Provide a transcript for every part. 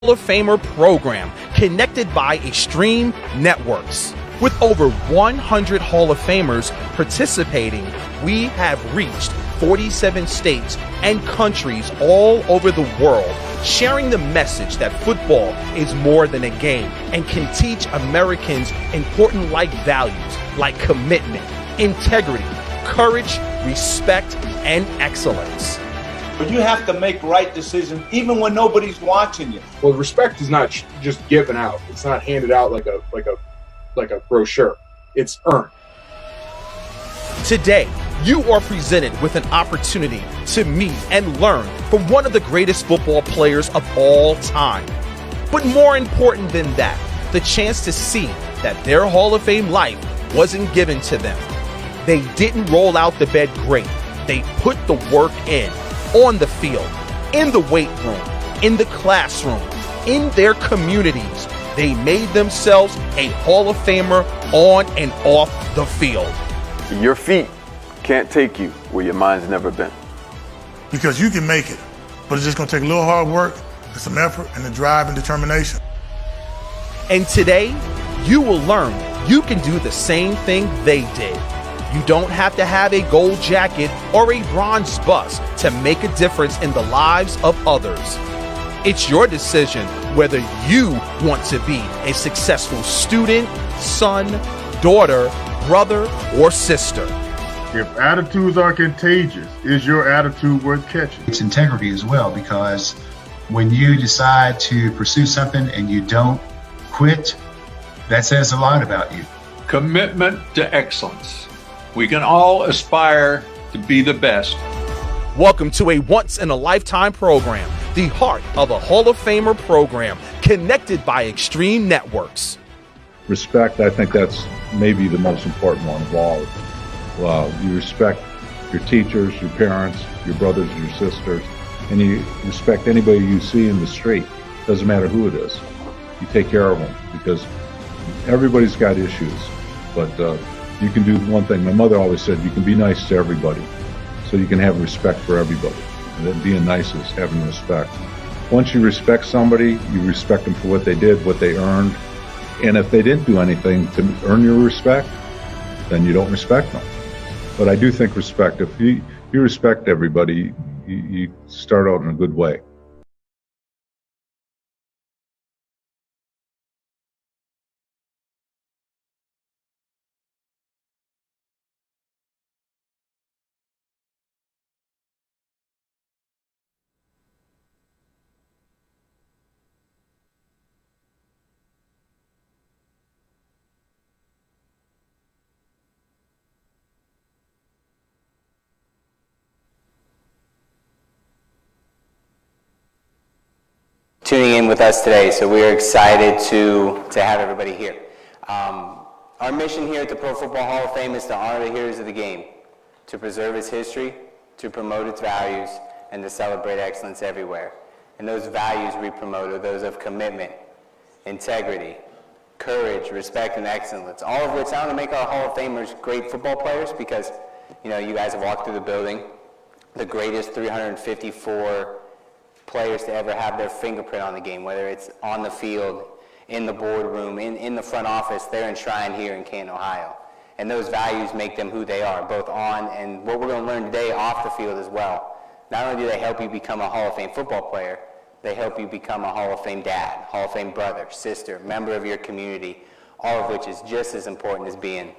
Hall of Famer program connected by Extreme Networks. With over 100 Hall of Famers participating, we have reached 47 states and countries all over the world, sharing the message that football is more than a game and can teach Americans important life values like commitment, integrity, courage, respect, and excellence. But you have to make right decisions even when nobody's watching you. Well, respect is not just given out. It's not handed out like a brochure. It's earned. Today, you are presented with an opportunity to meet and learn from one of the greatest football players of all time. But more important than that, the chance to see that their Hall of Fame life wasn't given to them. They didn't roll out the bed great. They put the work in, on the field, in the weight room, in the classroom, in their communities. They made themselves a Hall of Famer on and off the field. Your feet can't take you where your mind's never been. Because you can make it, but it's just going to take a little hard work, and some effort, and the drive and determination. And today, you will learn you can do the same thing they did. You don't have to have a gold jacket or a bronze bust to make a difference in the lives of others. It's your decision whether you want to be a successful student, son, daughter, brother, or sister. If attitudes are contagious, is your attitude worth catching? It's integrity as well, because when you decide to pursue something and you don't quit, that says a lot about you. Commitment to excellence. We can all aspire to be the best. Welcome to a once-in-a-lifetime program, the heart of a Hall of Famer program, connected by Extreme Networks. Respect, I think that's maybe the most important one of all. You respect your teachers, your parents, your brothers, your sisters, and you respect anybody you see in the street. Doesn't matter who it is. You take care of them, because everybody's got issues. But you can do one thing. My mother always said, you can be nice to everybody, so you can have respect for everybody. And then being nice is having respect. Once you respect somebody, you respect them for what they did, what they earned. And if they didn't do anything to earn your respect, then you don't respect them. But I do think respect, if you respect everybody, you start out in a good way. Tuning in with us today, so we are excited to have everybody here. Our mission here at the Pro Football Hall of Fame is to honor the heroes of the game, to preserve its history, to promote its values, and to celebrate excellence everywhere. And those values we promote are those of commitment, integrity, courage, respect, and excellence, all of which I want to make our Hall of Famers great football players, because you guys have walked through the building, the greatest 354 players to ever have their fingerprint on the game, whether it's on the field, in the boardroom, in the front office. They're enshrined here in Canton, Ohio. And those values make them who they are, both on and what we're going to learn today off the field as well. Not only do they help you become a Hall of Fame football player, they help you become a Hall of Fame dad, Hall of Fame brother, sister, member of your community, all of which is just as important as being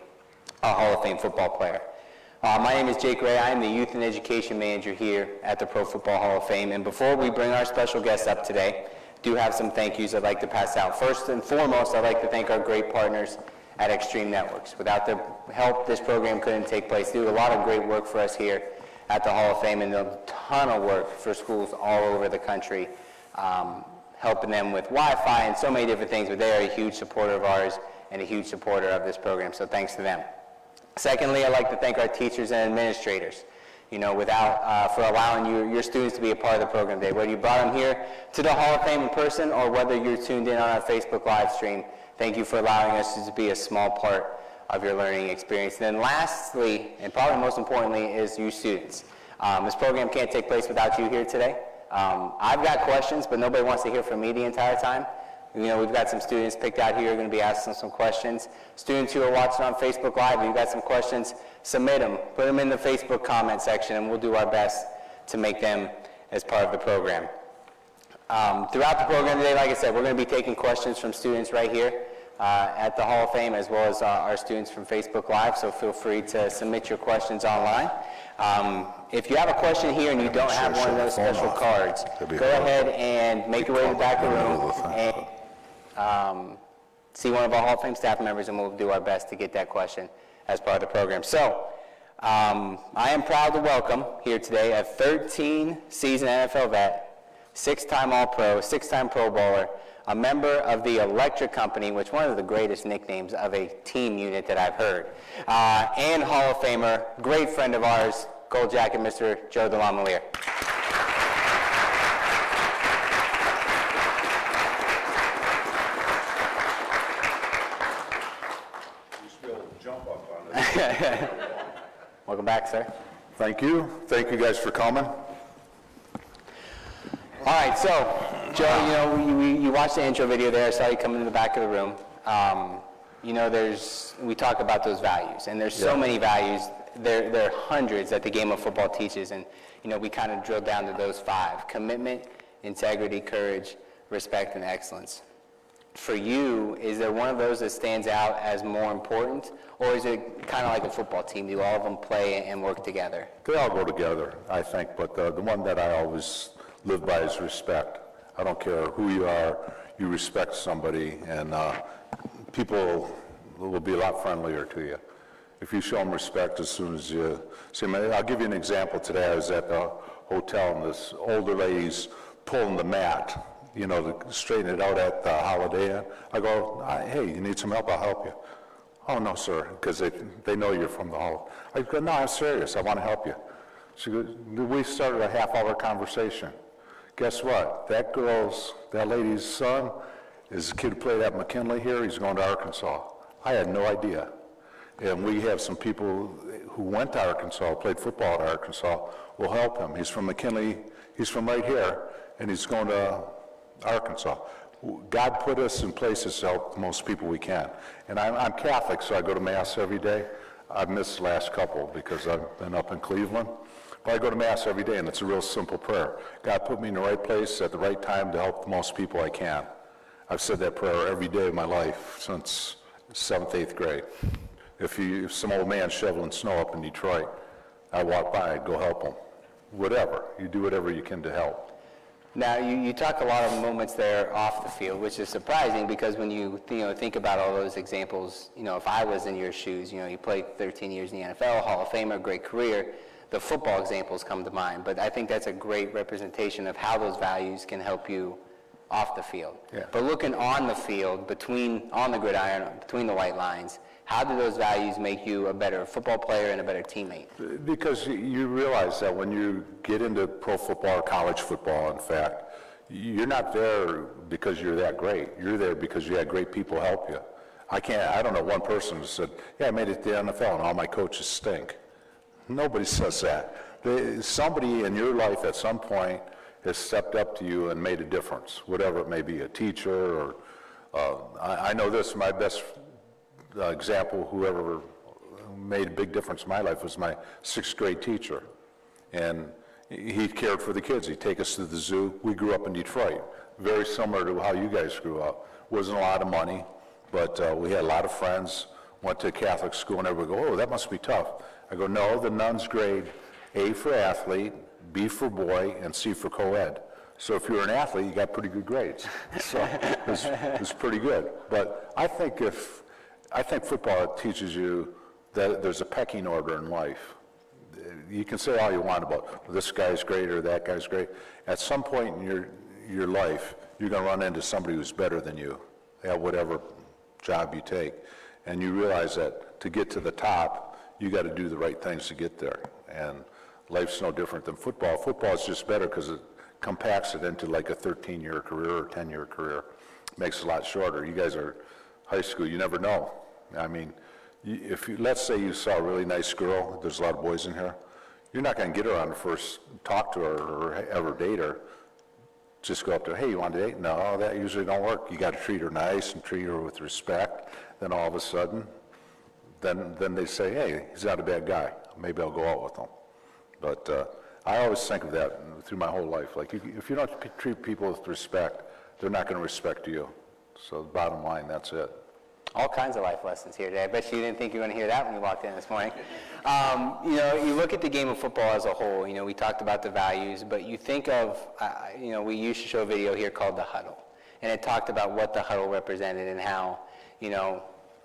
a Hall of Fame football player. My name is Jake Ray. I am the Youth and Education Manager here at the Pro Football Hall of Fame. And before we bring our special guests up today, do have some thank yous I'd like to pass out. First and foremost, I'd like to thank our great partners at Extreme Networks. Without their help, this program couldn't take place. They do a lot of great work for us here at the Hall of Fame, and a ton of work for schools all over the country, helping them with Wi-Fi and so many different things. But they are a huge supporter of ours and a huge supporter of this program, so thanks to them. Secondly, I'd like to thank our teachers and administrators, for allowing your students to be a part of the program today. Whether you brought them here to the Hall of Fame in person or whether you're tuned in on our Facebook live stream, thank you for allowing us to be a small part of your learning experience. And then lastly, and probably most importantly, is you students. This program can't take place without you here today. I've got questions, but nobody wants to hear from me the entire time. You know, we've got some students picked out here who are going to be asking some questions. Students who are watching on Facebook Live, if you've got some questions, submit them. Put them in the Facebook comment section, and we'll do our best to make them as part of the program. Throughout the program today, like I said, we're going to be taking questions from students right here at the Hall of Fame, as well as our students from Facebook Live, so feel free to submit your questions online. If you have a question here and you don't have one of those special cards, go ahead and make your way to the back of the room and see one of our Hall of Fame staff members, and we'll do our best to get that question as part of the program. So, I am proud to welcome here today a 13-season NFL vet, 6-time All-Pro, 6-time Pro Bowler, a member of the Electric Company, which is one of the greatest nicknames of a team unit that I've heard, and Hall of Famer, great friend of ours, Gold Jacket, Mr. Joe DeLamielleure. Welcome back, sir. Thank you. Thank you guys for coming. All right, so, Joe, you know, you watched the intro video there. I saw you come into the back of the room. You know, we talk about those values, and there's so many values. There are hundreds that the game of football teaches, and, you know, we kind of drill down to those 5: commitment, integrity, courage, respect, and excellence. For you, is there one of those that stands out as more important, or is it kind of like a football team? Do all of them play and work together? They all go together, I think, but the one that I always live by is respect. I don't care who you are, you respect somebody, and people will be a lot friendlier to you if you show them respect as soon as you see them. I'll give you an example. Today I was at the hotel, and this older lady's pulling the mat, you know, to straighten it out at the Holiday Inn. I go, hey, you need some help? I'll help you. Oh, no, sir, because they know you're from the hall. I go, no, I'm serious. I want to help you. She goes, we started a half-hour conversation. Guess what? That lady's son is a kid who played at McKinley here. He's going to Arkansas. I had no idea. And we have some people who went to Arkansas, played football at Arkansas, will help him. He's from McKinley. He's from right here, and he's going to Arkansas. God put us in places to help the most people we can. And I'm Catholic, so I go to Mass every day. I've missed the last couple because I've been up in Cleveland. But I go to Mass every day, and it's a real simple prayer. God put me in the right place at the right time to help the most people I can. I've said that prayer every day of my life since 7th, 8th grade. If some old man shoveling snow up in Detroit, I walk by, I'd go help him. Whatever. You do whatever you can to help. Now, you talk a lot of moments there off the field, which is surprising because when you think about all those examples, you know, if I was in your shoes, you know, you played 13 years in the NFL, Hall of Famer, great career, the football examples come to mind. But I think that's a great representation of how those values can help you off the field. Yeah. But looking on the field, on the gridiron, between the white lines, how do those values make you a better football player and a better teammate? Because you realize that when you get into pro football or college football, in fact, you're not there because you're that great. You're there because you had great people help you. I don't know one person who said, yeah, I made it to the NFL and all my coaches stink. Nobody says that. Somebody in your life at some point has stepped up to you and made a difference, whatever it may be, a teacher or, I know this, my best example, whoever made a big difference in my life was my 6th grade teacher. And he cared for the kids. He'd take us to the zoo. We grew up in Detroit, very similar to how you guys grew up. Wasn't a lot of money, but we had a lot of friends, went to Catholic school, and everybody go, oh, that must be tough. I go, no, the nuns grade A for athlete, B for boy, and C for co-ed. So if you're an athlete, you got pretty good grades. So it was pretty good. But I think football teaches you that there's a pecking order in life. You can say all you want about this guy's great or that guy's great. At some point in your life, you're going to run into somebody who's better than you at whatever job you take. And you realize that to get to the top, you got to do the right things to get there. And life's no different than football. Football is just better because it compacts it into like a 13-year career or 10-year career. Makes it a lot shorter. You guys are high school, you never know. I mean, let's say you saw a really nice girl, there's a lot of boys in here, you're not going to get her on the first talk to her or ever date her. just go up to her, hey, you want a date? No, that usually don't work. You got to treat her nice and treat her with respect. Then all of a sudden, then they say, hey, he's not a bad guy. Maybe I'll go out with him. But I always think of that through my whole life. Like, if you don't treat people with respect, they're not going to respect you. So bottom line, that's it. All kinds of life lessons here today. I bet you didn't think you were going to hear that when you walked in this morning. You know, you look at the game of football as a whole. You know, we talked about the values, but you think of, you know, we used to show a video here called the huddle. And it talked about what the huddle represented and how, you know,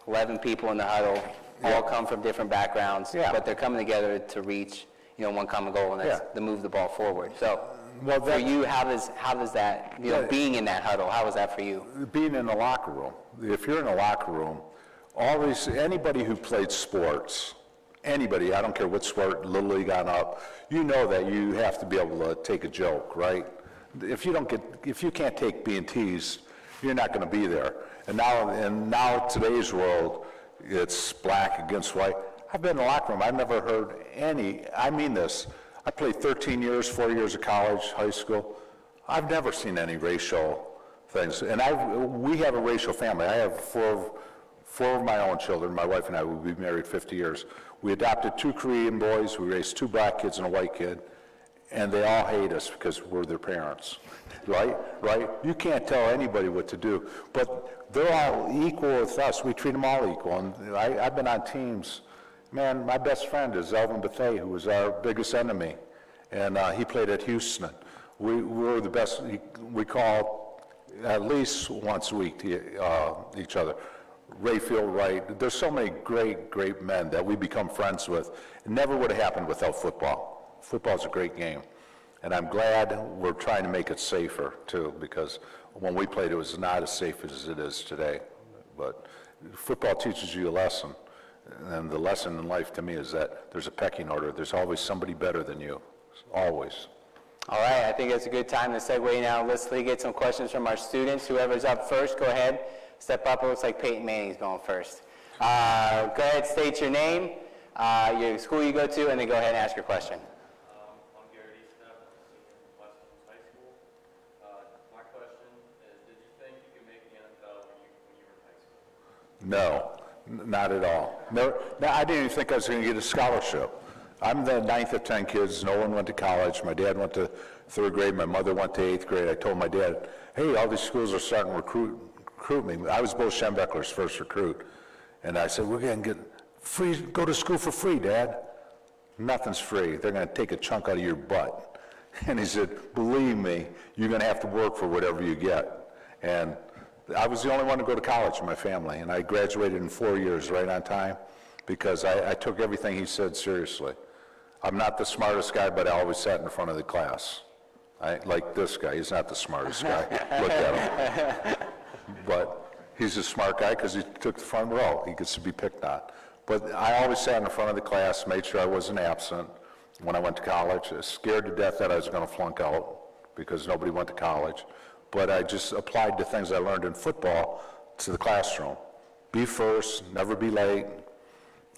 11 people in the huddle all come from different backgrounds, but they're coming together to reach, you know, one common goal, and that's to move the ball forward. So, for you, how does that, you know, being in that huddle, how was that for you? Being in the locker room. If you're in the locker room, anybody who played sports, anybody, I don't care what sport, Little League on up, you know that you have to be able to take a joke, right? If you can't take being teased, you're not going to be there. And now today's world, it's black against white. I've been in the locker room. I've never heard I mean this, I played 13 years, 4 years of college, high school. I've never seen any racial things. And we have a racial family. I have four of my own children. My wife and I, we've been married 50 years. We adopted 2 Korean boys. We raised 2 black kids and a white kid. And they all hate us because we're their parents, right? You can't tell anybody what to do. But they're all equal with us. We treat them all equal. And I've been on teams. Man, my best friend is Elvin Bethea, who was our biggest enemy. And he played at Houston. We were the best. We called at least once a week to each other. Rayfield Wright. There's so many great men that we become friends with. It never would have happened without football. Football's a great game. And I'm glad we're trying to make it safer, too, because when we played, it was not as safe as it is today. But football teaches you a lesson. And the lesson in life to me is that there's a pecking order. There's always somebody better than you. Always. All right, I think it's a good time to segue now. Let's get some questions from our students. Whoever's up first, go ahead. Step up. It looks like Peyton Manning's going first. Go ahead, state your name, your school you go to, and then go ahead and ask your question. I'm Garrett Eastep. I'm a senior from West Holmes High School. My question is, did you think you could make the NFL when you were in high school? No, not at all. No, I didn't even think I was going to get a scholarship. I'm the 9th of 10 kids. No one went to college. My dad went to 3rd grade. My mother went to 8th grade. I told my dad, hey, all these schools are starting to recruit me. I was Bo Schembechler's first recruit. And I said, we're going to get free, go to school for free, Dad. Nothing's free. They're going to take a chunk out of your butt. And he said, believe me, you're going to have to work for whatever you get. And I was the only one to go to college in my family. And I graduated in 4 years, right on time, because I took everything he said seriously. I'm not the smartest guy, but I always sat in the front of the class. Like this guy, he's not the smartest guy. Look at him. But he's a smart guy because he took the front row. He gets to be picked on. But I always sat in the front of the class, made sure I wasn't absent. When I went to college, I was scared to death that I was going to flunk out because nobody went to college. But I just applied the things I learned in football to the classroom. Be first, never be late,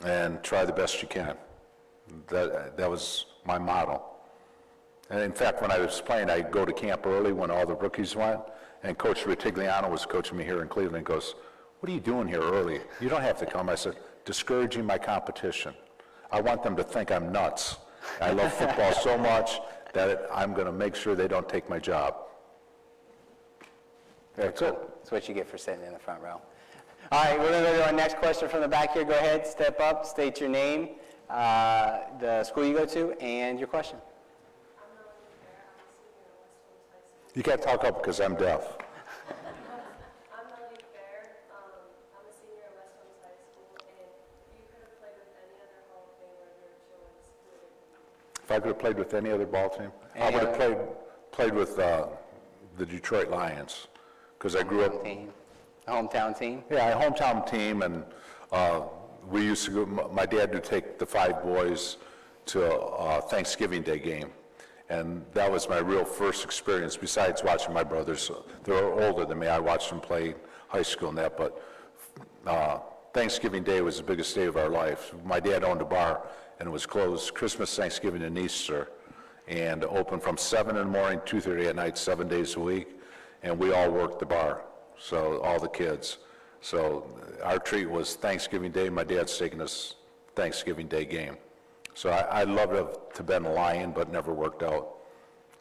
and try the best you can. That was my motto. And in fact, when I was playing, I'd go to camp early when all the rookies went, and Coach Ritigliano was coaching me here in Cleveland. He goes, what are you doing here early? You don't have to come. I said, discouraging my competition. I want them to think I'm nuts. I love football so much that I'm going to make sure they don't take my job. That's it. That's what you get for sitting in the front row. All right, we're going to go to our next question from the back here. Go ahead, step up, state your name, the school you go to, and your question. You can't talk up because I'm deaf. I'm Melody Fair. I'm a senior at West Holmes High School, and if you could have played with any other Hall of Famer of your choice, who would it be? If I could have played with any other ball team, I would have played with the Detroit Lions, because I grew up. A hometown team? Yeah, a hometown team, and we used to go. My dad would take the 5 boys to a Thanksgiving Day game. And that was my real first experience, besides watching my brothers. They were older than me. I watched them play high school and that, but Thanksgiving Day was the biggest day of our life. My dad owned a bar, and it was closed Christmas, Thanksgiving, and Easter. and open from 7 in the morning, 2:30 at night, 7 days a week, and we all worked the bar, so all the kids. So our treat was Thanksgiving Day. My dad's taking us Thanksgiving Day game. So I'd love to have been a Lion, but never worked out.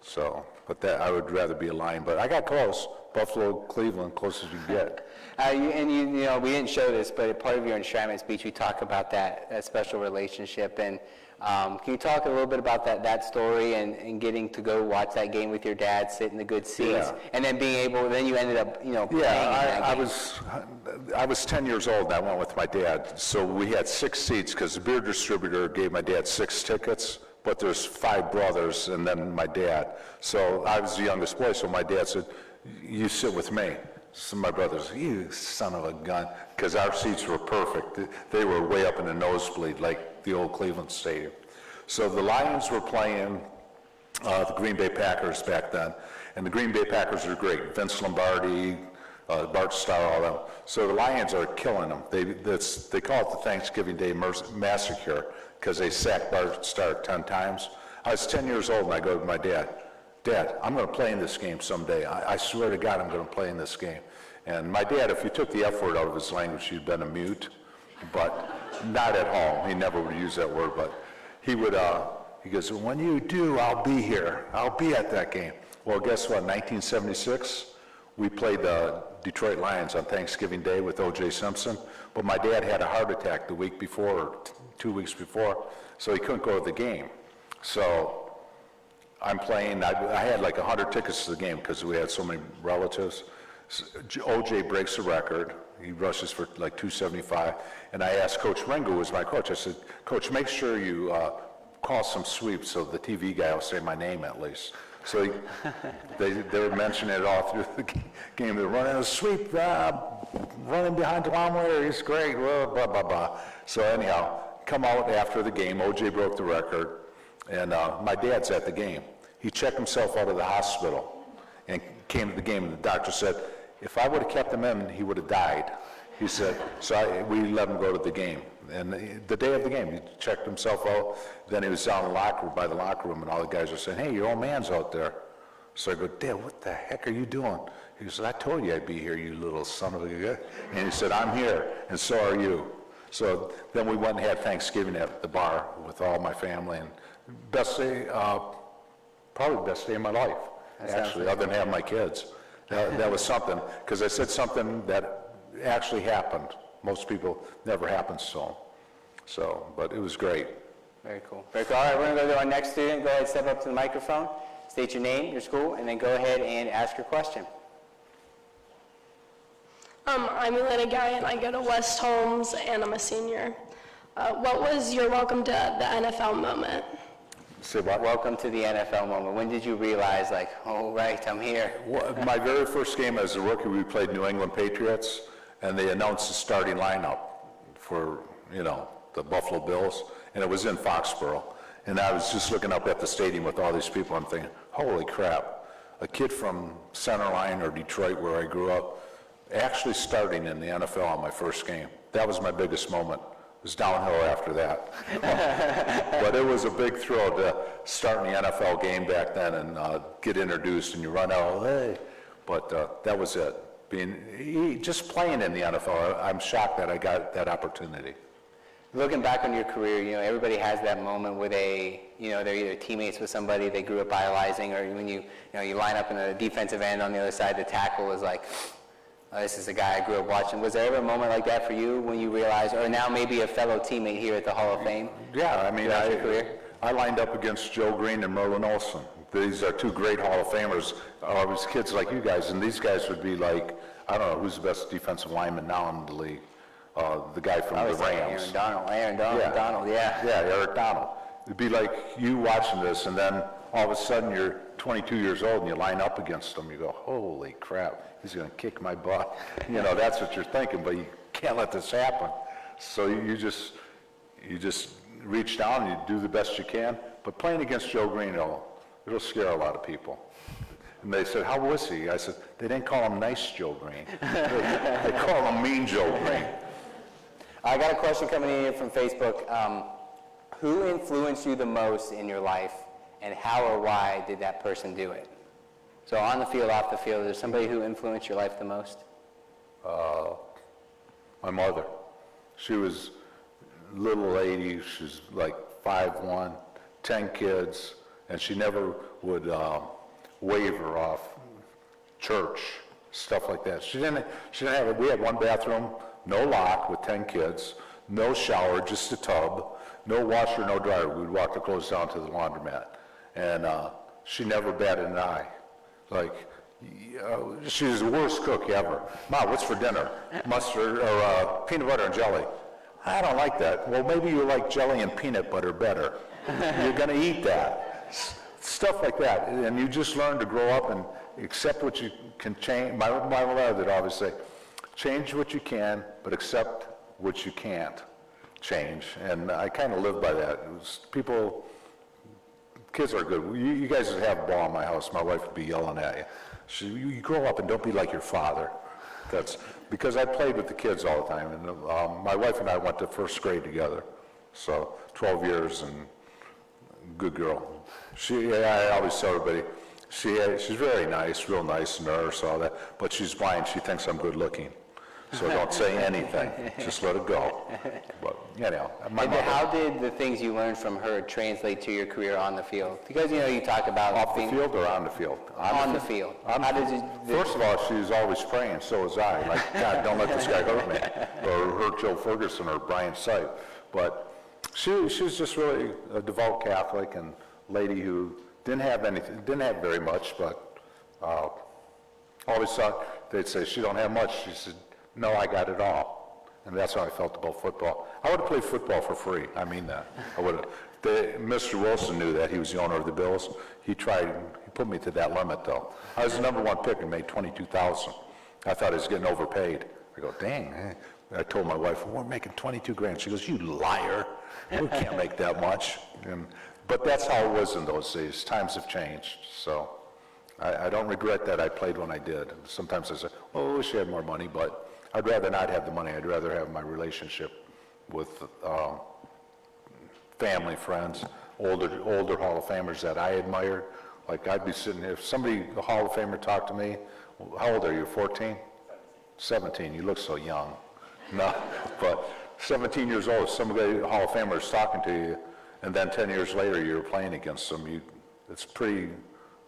So, but that I would rather be a Lion. But I got close. Buffalo, Cleveland, close as you get. You know, we didn't show this, but part of your enshrinement speech, you talk about that special relationship. And can you talk a little bit about that story and getting to go watch that game with your dad, sit in the good seats, and then being able, then you ended up, playing in that game. I was 10 years old and I went with my dad. So we had 6 seats because the beer distributor gave my dad 6 tickets, but there's 5 brothers and then my dad. So I was the youngest boy, so my dad said, you sit with me. So my brothers, you son of a gun, because our seats were perfect. They were way up in the nosebleed, like the old Cleveland Stadium. So the Lions were playing the Green Bay Packers back then, and the Green Bay Packers are great. Vince Lombardi, Bart Starr, all them. So the Lions are killing them. They call it the Thanksgiving Day Massacre because they sacked Bart Starr 10 times. I was 10 years old and I go to my dad, Dad, I'm going to play in this game someday. I swear to God I'm going to play in this game. And my dad, if you took the F word out of his language, he'd been a mute, but not at home. He never would use that word, but he would, he goes, when you do, I'll be here. I'll be at that game. Well, guess what? 1976, we played the Detroit Lions on Thanksgiving Day with O.J. Simpson, but my dad had a heart attack the week before, or 2 weeks before, so he couldn't go to the game. So I'm playing, I had like 100 tickets to the game because we had so many relatives. O.J. breaks the record. He rushes for like 275. And I asked Coach Ringo, who was my coach, I said, Coach, make sure you call some sweeps so the TV guy will say my name at least. So they were mentioning it all through the game. They're running a sweep, running behind DeLamielleure, he's great, blah, blah, blah, blah. So anyhow, come out after the game, O.J. broke the record. And my dad's at the game. He checked himself out of the hospital and came to the game, and the doctor said, if I would have kept him in, he would have died. He said, so we let him go to the game. And the day of the game, he checked himself out. Then he was down by the locker room, and all the guys were saying, hey, your old man's out there. So I go, Dad, what the heck are you doing? He said, I told you I'd be here, you little son of a gun. And he said, I'm here, and so are you. So then we went and had Thanksgiving at the bar with all my family, and best day, probably the best day of my life, actually, other than having my kids. That was something, because I said something that actually happened. Most people never happens to them. So, but it was great. Very cool. Very cool. All right, we're going to go to our next student. Go ahead, step up to the microphone, state your name, your school, and then go ahead and ask your question. I'm Elena Guy, and I go to West Holmes, and I'm a senior. What was your welcome to the NFL moment? Say what? Welcome to the NFL moment. When did you realize, like, oh, right, I'm here? Well, my very first game as a rookie, we played New England Patriots, and they announced the starting lineup for, the Buffalo Bills, and it was in Foxborough. And I was just looking up at the stadium with all these people, I'm thinking, holy crap, a kid from Centerline or Detroit, where I grew up, actually starting in the NFL on my first game. That was my biggest moment. It was downhill after that. But it was a big thrill to start in the NFL game back then and get introduced, and you run out, hey. But that was it. Just playing in the NFL, I'm shocked that I got that opportunity. Looking back on your career, everybody has that moment where they're either teammates with somebody they grew up idolizing, or when you line up in a defensive end on the other side, the tackle is like, oh, this is the guy I grew up watching. Was there ever a moment like that for you when you realized, or now maybe a fellow teammate here at the Hall of Fame? Yeah, I mean, I lined up against Joe Green and Merlin Olsen. These are 2 great Hall of Famers. I was kids like you guys, and these guys would be like, I don't know, who's the best defensive lineman now in the league? The guy from the Rams. Aaron Donald, yeah. Yeah, Eric Donald. It'd be like you watching this, and then all of a sudden you're 22 years old and you line up against him. You go, holy crap, he's going to kick my butt. That's what you're thinking, but you can't let this happen. So you just reach down and you do the best you can. But playing against Joe Green, it'll scare a lot of people. And they said, how was he? I said, they didn't call him Nice Joe Green. They call him Mean Joe Green. I got a question coming in from Facebook. Who influenced you the most in your life, and how or why did that person do it? So on the field, off the field, is there somebody who influenced your life the most? My mother. She was a little lady. She's like 5'1", 10 kids, and she never would waver off church, stuff like that. She didn't have it. We had one bathroom, no lock, with 10 kids, no shower, just a tub, no washer, no dryer. We'd walk the clothes down to the laundromat, and she never batted an eye. Like, she was the worst cook ever. Mom, what's for dinner? Mustard or peanut butter and jelly. I don't like that. Well, maybe you like jelly and peanut butter better. You're going to eat that. Stuff like that. And you just learn to grow up and accept what you can change. My mother did always say, change what you can, but accept what you can't change. And I kind of live by that. It was kids are good. You guys would have a ball in my house. My wife would be yelling at you. You grow up and don't be like your father. That's because I played with the kids all the time. And my wife and I went to first grade together. So 12 years and good girl. I always tell everybody, she's very nice, real nice nurse, all that, but she's blind. She thinks I'm good looking. So don't say anything. Just let it go. But, How did the things you learned from her translate to your career on the field? Because, you talk about... Off the field or on the field? On the field. First of all, she was always praying, so was I. Like, God, don't let this guy hurt me. Or hurt Joe Ferguson or Brian Sipe. But she was just really a devout Catholic and lady who didn't have very much, but always thought, they'd say, she don't have much. She said, no, I got it all. And that's how I felt about football. I would have played football for free. I mean that. I would have. Mr. Wilson knew that. He was the owner of the Bills. He put me to that limit, though. I was the number one pick and made $22,000. I thought I was getting overpaid. I go, dang. I told my wife, we're making $22,000. She goes, you liar. We can't make that much. But that's how it was in those days. Times have changed. So I don't regret that I played when I did. Sometimes I say, oh, I wish I had more money, but I'd rather not have the money. I'd rather have my relationship with family, friends, older Hall of Famers that I admired. Like I'd be sitting here, if somebody, a Hall of Famer talked to me, how old are you, 14? 17, you look so young. No, but 17 years old, somebody, a Hall of Famer is talking to you, and then 10 years later you're playing against them. It's a pretty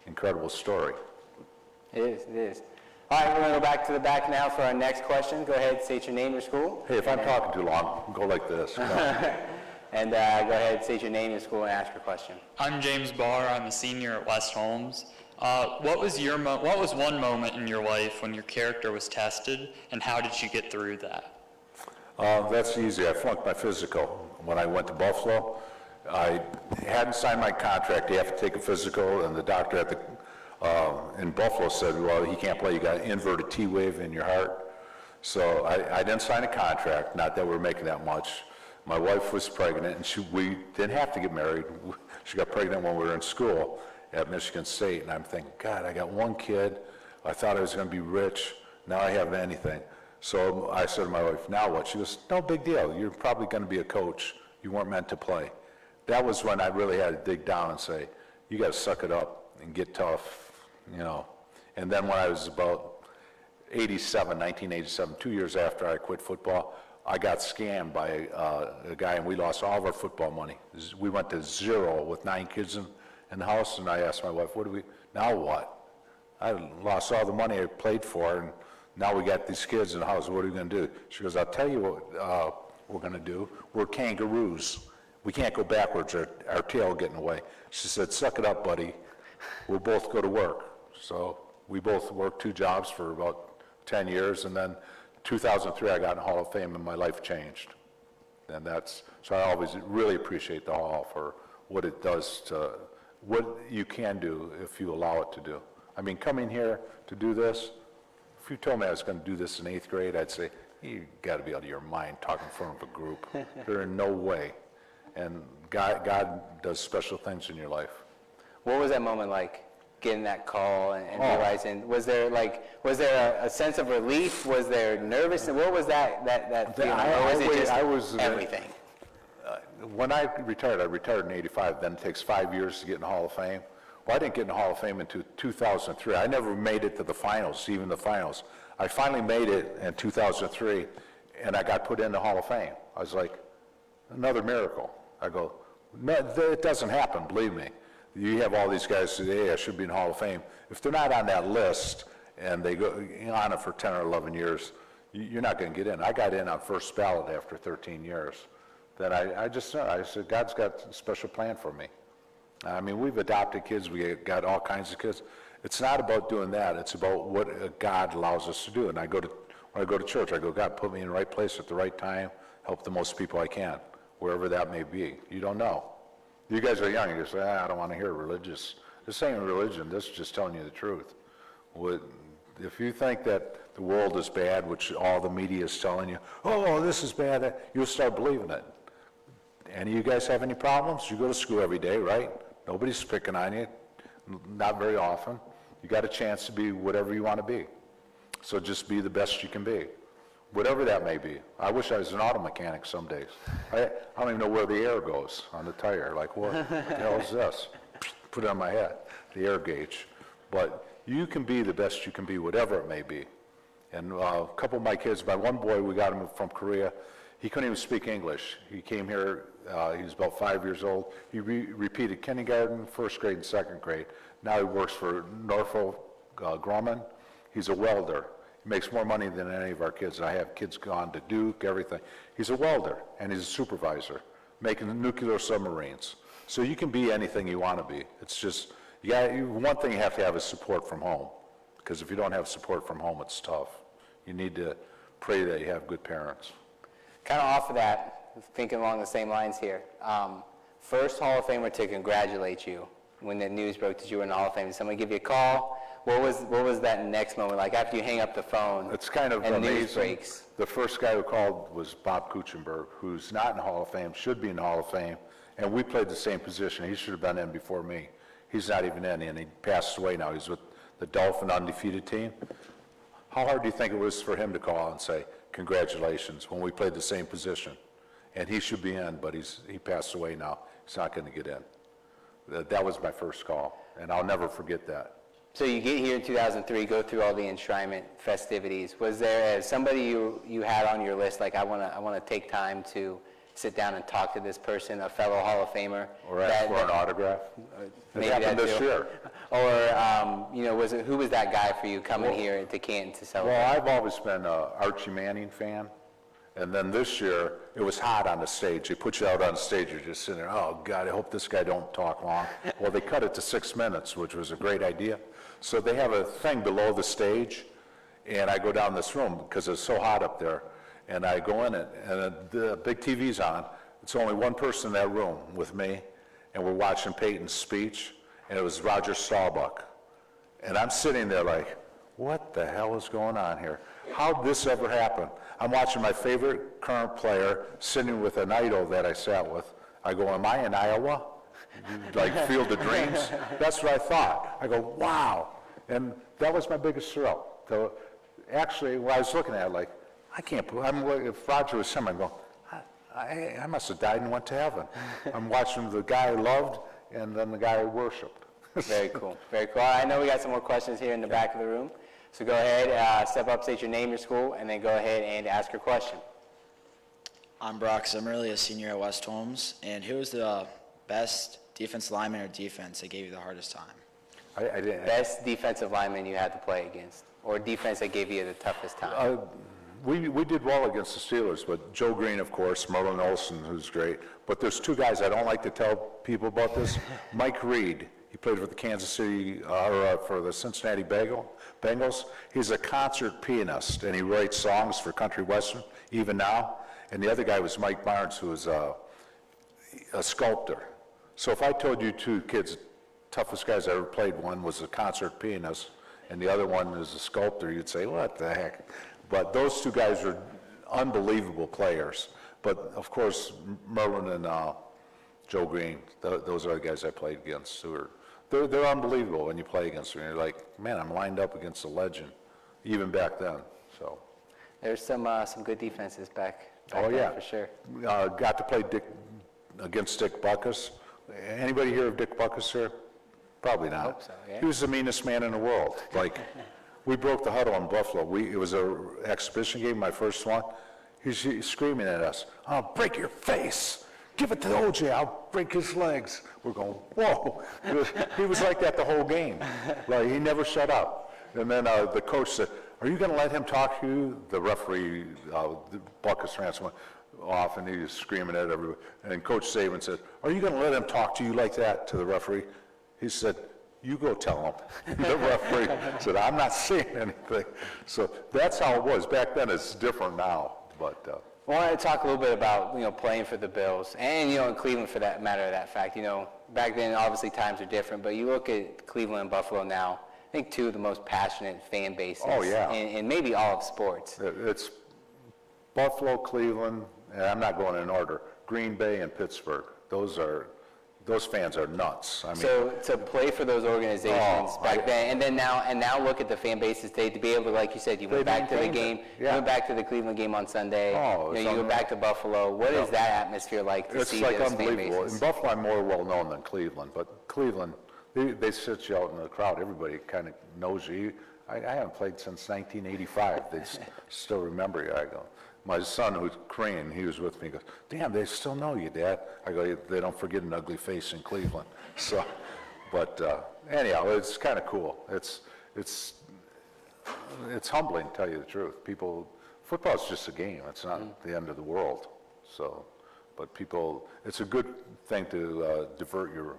incredible story. It is. All right, we're going to go back to the back now for our next question. Go ahead, state your name, your school. Hey, if I'm talking too long, go like this. And go ahead, state your name, your school, and ask your question. I'm James Barr. I'm a senior at West Holmes. What was one moment in your life when your character was tested, and how did you get through that? That's easy. I flunked my physical. When I went to Buffalo, I hadn't signed my contract. You have to take a physical, and the doctor at the in Buffalo said, well, he can't play. You got an inverted T wave in your heart. So I didn't sign a contract. Not that we were making that much. My wife was pregnant, and we didn't have to get married. She got pregnant when we were in school at Michigan State, and I'm thinking, God, I got one kid. I thought I was going to be rich. Now I have anything. So I said to my wife, now what? She goes, no big deal. You're probably going to be a coach. You weren't meant to play. That was when I really had to dig down and say, you got to suck it up and get tough, And then when I was about 1987, 2 years after I quit football, I got scammed by a guy, and we lost all of our football money. We went to zero with 9 kids in the house, and I asked my wife, now what? I lost all the money I played for, and now we got these kids in the house. What are we going to do? She goes, I'll tell you what we're going to do. We're kangaroos. We can't go backwards. Our tail getting away. She said, suck it up, buddy. We'll both go to work. So we both worked 2 jobs for about 10 years, and then 2003 I got in the Hall of Fame, and my life changed. And so I always really appreciate the Hall for what it does to, what you can do if you allow it to do. I mean, coming here to do this, if you told me I was going to do this in 8th grade, I'd say, you got to be out of your mind talking in front of a group. There in no way. And God does special things in your life. What was that moment like, getting that call and realizing, was there a sense of relief? Was there nervousness? What was that feeling? Or was it just everything? when I retired in 85, then it takes 5 years to get in the Hall of Fame. Well, I didn't get in the Hall of Fame until 2003. I never made it to the finals, even the finals. I finally made it in 2003, and I got put in the Hall of Fame. I was like, another miracle. I go, no, it doesn't happen, believe me. You have all these guys today, I should be in the Hall of Fame. If they're not on that list, and they go on it for 10 or 11 years, you're not going to get in. I got in on first ballot after 13 years. Then I said, God's got a special plan for me. I mean, we've adopted kids. We got all kinds of kids. It's not about doing that. It's about what God allows us to do. And when I go to church, I go, God, put me in the right place at the right time, help the most people I can, wherever that may be. You don't know. You guys are young. You say, I don't want to hear religious. This ain't religion. This is just telling you the truth. If you think that the world is bad, which all the media is telling you, oh, this is bad, you'll start believing it. Any of you guys have any problems? You go to school every day, right? Nobody's picking on you, not very often. You got a chance to be whatever you want to be. So just be the best you can be, whatever that may be. I wish I was an auto mechanic some days. I don't even know where the air goes on the tire. Like, what the hell is this? Put it on my head, the air gauge. But you can be the best you can be, whatever it may be. And a couple of my kids, my one boy, we got him from Korea. He couldn't even speak English. He came here, he was about 5 years old. He repeated kindergarten, first grade, and second grade. Now he works for Norfolk Grumman. He's a welder. He makes more money than any of our kids. I have kids gone to Duke, everything. He's a welder, and he's a supervisor, making nuclear submarines. So you can be anything you want to be. It's just, one thing you have to have is support from home. Because if you don't have support from home, it's tough. You need to pray that you have good parents. Kind of off of that, thinking along the same lines here. First Hall of Famer to congratulate you when the news broke that you were in the Hall of Fame. Did somebody give you a call? What was that next moment like after you hang up the phone? It's kind of and amazing. News breaks? The first guy who called was Bob Kuchenberg, who's not in the Hall of Fame, should be in the Hall of Fame, and we played the same position. He should have been in before me. He's not even in, and he passed away now. He's with the Dolphin undefeated team. How hard do you think it was for him to call and say, congratulations, when we played the same position? And he should be in, but he passed away now. He's not going to get in. That was my first call, and I'll never forget that. So you get here in 2003, go through all the enshrinement festivities. Was there somebody you had on your list, like I want to take time to sit down and talk to this person, a fellow Hall of Famer? Or ask for an autograph? It happened this year. Or, who was that guy for you coming here to Canton to celebrate? Well, I've always been an Archie Manning fan. And then this year, it was hot on the stage. They put you out on stage, you're just sitting there, oh God, I hope this guy don't talk long. Well, they cut it to 6 minutes, which was a great idea. So they have a thing below the stage, and I go down this room because it's so hot up there. And I go in it, and the big TV's on. It's only one person in that room with me, and we're watching Peyton's speech, and it was Roger Staubach. And I'm sitting there like, what the hell is going on here? How'd this ever happen? I'm watching my favorite current player sitting with an idol that I sat with. I go, am I in Iowa? Like Field of Dreams? That's what I thought. I go, wow. And that was my biggest thrill. So actually, when I was looking at it, like, I can't believe, if Roger was him, I'm going, I must have died and went to heaven. I'm watching the guy I loved and then the guy I worshipped. Very cool, very cool. I know we got some more questions here in the back of the room. So go ahead, step up, state your name, your school, and then go ahead and ask your question. I'm Brock Zimmerly, a senior at West Holmes. And who was the best defensive lineman or defense that gave you the hardest time? I didn't. Best defensive lineman you had to play against, or defense that gave you the toughest time? We did well against the Steelers, but Joe Green, of course, Merlin Olsen, who's great. But there's two guys I don't like to tell people about this. Mike Reed, he played for the for the Cincinnati Bengals. He's a concert pianist, and he writes songs for country western, even now. And the other guy was Mike Barnes, who was a sculptor. So if I told you two kids, toughest guys I ever played, one was a concert pianist, and the other one is a sculptor, you'd say, what the heck? But those two guys are unbelievable players. But of course, Merlin and Joe Green, those are the guys I played against. They're unbelievable when you play against them. You're like, man, I'm lined up against a legend, even back then. So there's some good defenses back oh then, yeah, for sure. Got to play against Dick Butkus. Anybody hear of Dick Butkus here? Probably not. I hope so, yeah. He was the meanest man in the world. Like, we broke the huddle in Buffalo. It was an exhibition game, my first one. He's screaming at us, "I'll break your face. Give it to OJ, I'll break his legs." We're going, whoa. He was like that the whole game. Like, he never shut up. And then the coach said, "Are you going to let him talk to you?" The referee, Butkus Ransom, went off, and he was screaming at everybody. And Coach Saban said, "Are you going to let him talk to you like that?" to the referee. He said, "You go tell him." The referee said, "I'm not saying anything." So that's how it was. Back then, it's different now. But I wanted to talk a little bit about, playing for the Bills and, in Cleveland for that matter of that fact. Back then, obviously, times are different, but you look at Cleveland and Buffalo now, I think two of the most passionate fan bases in maybe all of sports. It's Buffalo, Cleveland, and I'm not going in order, Green Bay and Pittsburgh. Those fans are nuts. I mean, so to play for those organizations back then, and now look at the fan bases today. To be able to, like you said, you went back to the game, you went back to the Cleveland game on Sunday. You went back to Buffalo. What is that atmosphere like to see those fan bases? It's like unbelievable. In Buffalo, I'm more well known than Cleveland, but Cleveland, they sit you out in the crowd. Everybody kind of knows you. I haven't played since 1985. They still remember you. I go. My son, who's Korean, he was with me, he goes, "Damn, they still know you, Dad." I go, "They don't forget an ugly face in Cleveland." So, but anyhow, it's kind of cool. It's humbling, to tell you the truth. Football is just a game. It's not the end of the world. So, but it's a good thing to divert your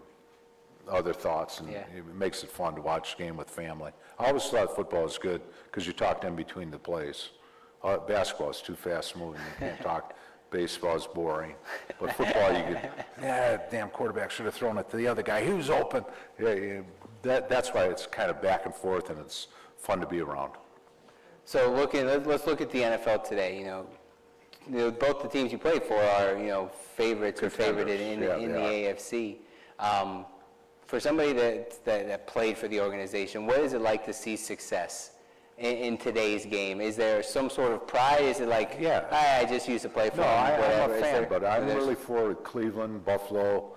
other thoughts, and it makes it fun to watch a game with family. I always thought football was good because you talked in between the plays. Basketball is too fast moving. You can't talk. Baseball is boring. But football, you could, damn quarterback should have thrown it to the other guy. He was open. That's why it's kind of back and forth, and it's fun to be around. So let's look at the NFL today. Both the teams you played for are favorites or favorited in the AFC. For somebody that played for the organization, what is it like to see success in today's game? Is there some sort of pride? Is it like, I just used to play for them, whatever? I'm a fan, but I'm really for Cleveland, Buffalo,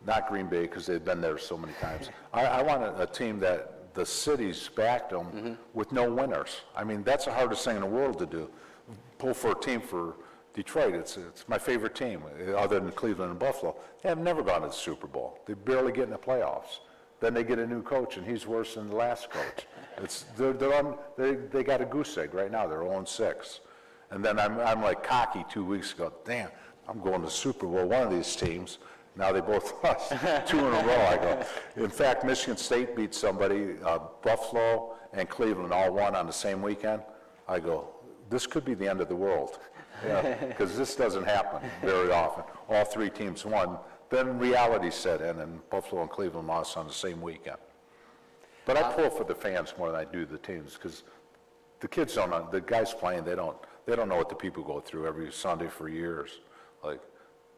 not Green Bay, because they've been there so many times. I want a team that the city's backed them with no winners. I mean, that's the hardest thing in the world to do. Pull for a team for Detroit. It's my favorite team, other than Cleveland and Buffalo. They have never gone to the Super Bowl. They barely get in the playoffs. Then they get a new coach, and he's worse than the last coach. They got a goose egg right now. They're 0-6. And then I'm like cocky 2 weeks ago. Damn, I'm going to the Super Bowl. One of these teams. Now they both lost 2 in a row. I go. In fact, Michigan State beat somebody. Buffalo and Cleveland all won on the same weekend. I go, this could be the end of the world. Because this doesn't happen very often. All 3 teams won. Then reality set in, and Buffalo and Cleveland lost on the same weekend. But I pull for the fans more than I do the teams, because the kids don't know, the guys playing, they don't know what the people go through every Sunday for years. Like,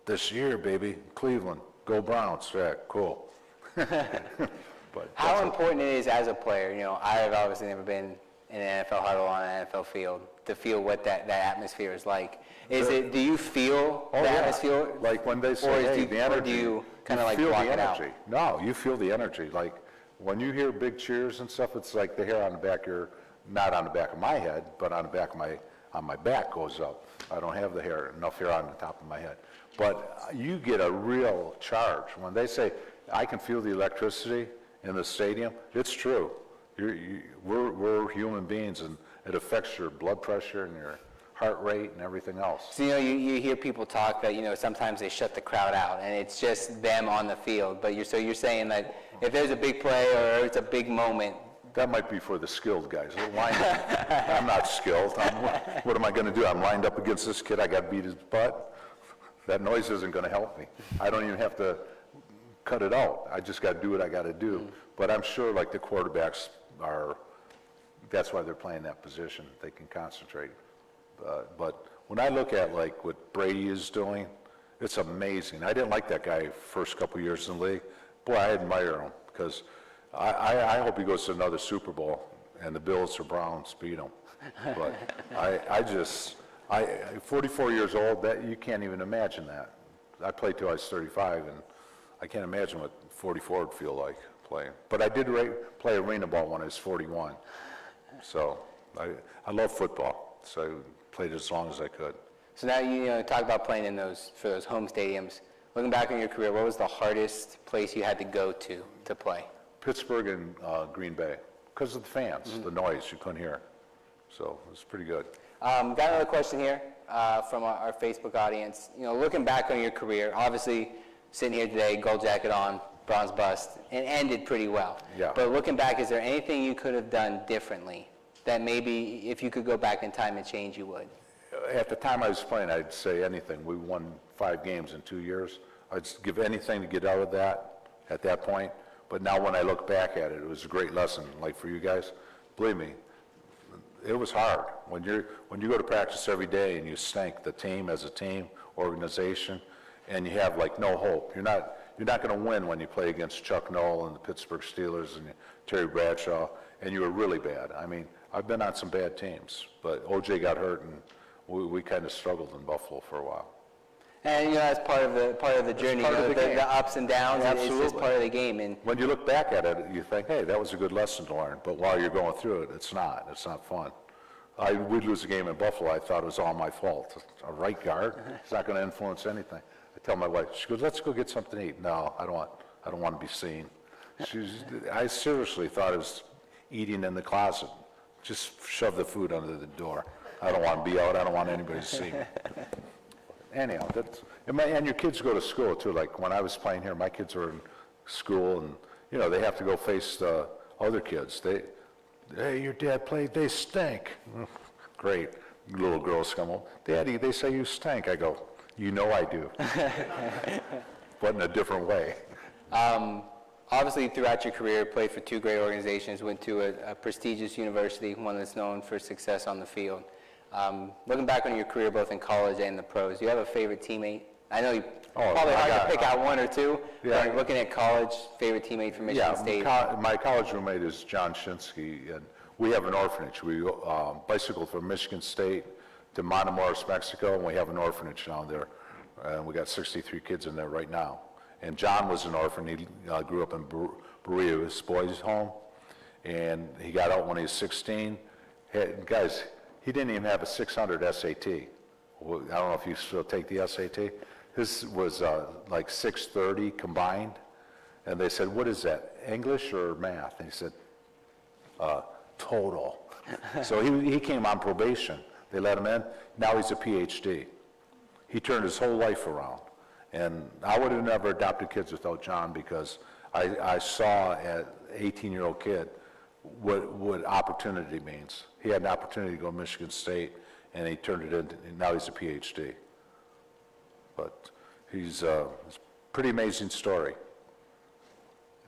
this year, baby, Cleveland, go Browns. Yeah, cool. But how important it is as a player, I have obviously never been in an NFL huddle on an NFL field, to feel what that atmosphere is like. Do you feel the atmosphere? Like when they say, the energy, or do you kind of like feel block the it out? energy. No, you feel the energy. Like when you hear big cheers and stuff, it's like the hair on the back of your, not on the back of my head, but on the back of my back goes up. I don't have enough hair on the top of my head. But you get a real charge. When they say, I can feel the electricity in the stadium, it's true. We're human beings, and it affects your blood pressure and your heart rate and everything else. So, you hear people talk that, sometimes they shut the crowd out, and it's just them on the field. But you're saying that if there's a big play or it's a big moment, that might be for the skilled guys. I'm not skilled. What am I going to do? I'm lined up against this kid. I got to beat his butt. That noise isn't going to help me. I don't even have to cut it out. I just got to do what I got to do. But I'm sure, like the quarterbacks that's why they're playing that position. They can concentrate. But when I look at like what Brady is doing, it's amazing. I didn't like that guy first couple years in the league. Boy, I admire him, because I hope he goes to another Super Bowl and the Bills or Browns beat him. But 44 years old, that you can't even imagine that. I played till I was 35, and I can't imagine what 44 would feel like playing. But I did play arena ball when I was 41. So I love football, so I played as long as I could. So now you talk about playing in for those home stadiums. Looking back on your career, what was the hardest place you had to go to play? Pittsburgh and Green Bay, because of the fans, the noise, you couldn't hear. So it was pretty good. Got another question here from our Facebook audience. Looking back on your career, obviously sitting here today, gold jacket on, bronze bust, and ended pretty well. Yeah. But looking back, is there anything you could have done differently that maybe if you could go back in time and change, you would? At the time I was playing, I'd say anything. We won 5 games in 2 years. I'd give anything to get out of that at that point. But now when I look back at it, it was a great lesson. Like for you guys, believe me, it was hard. When you go to practice every day and you stink, the team as a team, organization, and you have like no hope. You're not going to win when you play against Chuck Noll and the Pittsburgh Steelers and Terry Bradshaw, and you were really bad. I mean, I've been on some bad teams, but OJ got hurt, and we kind of struggled in Buffalo for a while. And that's part of the journey, the ups and downs. Absolutely. It's just part of the game. And when you look back at it, you think, hey, that was a good lesson to learn. But while you're going through it, it's not. It's not fun. We'd lose a game in Buffalo. I thought it was all my fault. A right guard, it's not going to influence anything. I tell my wife, she goes, let's go get something to eat. No, I don't want to be seen. I seriously thought it was eating in the closet. Just shove the food under the door. I don't want to be out. I don't want anybody to see me. Anyhow, and your kids go to school too. Like when I was playing here, my kids were in school, and they have to go face the other kids. Hey, your dad played. They stink. Great, little girls come home. Daddy, they say you stink. I go, I do, but in a different way. Obviously, throughout your career, played for 2 great organizations. Went to a prestigious university, one that's known for success on the field. Looking back on your career, both in college and the pros, do you have a favorite teammate? I know you probably hard to pick out one or two. Yeah. But looking at college, favorite teammate from Michigan State. My college roommate is John Shinsky, and we have an orphanage. We bicycle from Michigan State to Matamoros, Mexico, and we have an orphanage down there. And we got 63 kids in there right now. And John was an orphan. He grew up in Berea, his boys' home, and he got out when he was 16. Guys, he didn't even have a 600 SAT. I don't know if you still take the SAT. His was like 630 combined. And they said, what is that, English or math? And he said, total. So he came on probation. They let him in. Now he's a PhD. He turned his whole life around. And I would have never adopted kids without John, because I saw at 18-year-old kid what opportunity means. He had an opportunity to go to Michigan State, and he turned it into, and now he's a PhD. But it's a pretty amazing story.